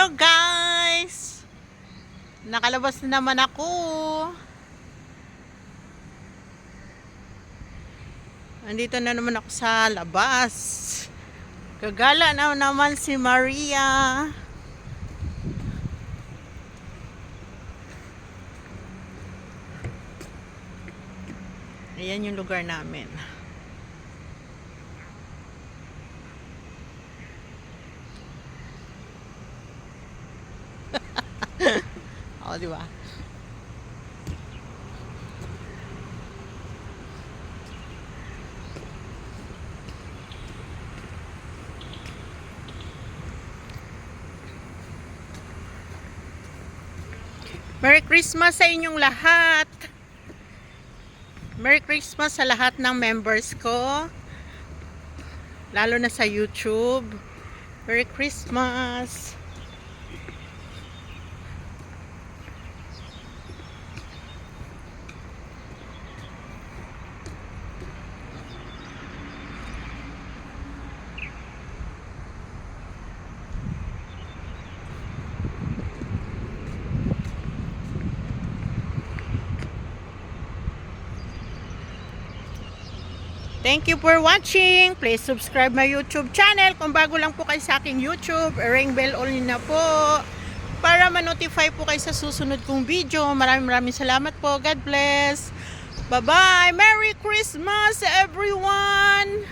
Hello guys! Nakalabas na naman ako. Andito na naman ako sa labas. Gagala na naman si Maria. Ayan yung lugar namin. O, di ba? Merry Christmas sa inyong lahat. Merry Christmas sa lahat ng members ko. Lalo na sa YouTube. Merry Christmas. Thank you for watching. Please subscribe my YouTube channel. Kung bago lang po kayo sa aking YouTube, ring bell all na po para ma-notify po kayo sa susunod kong video. Maraming salamat po. God bless. Bye-bye. Merry Christmas everyone.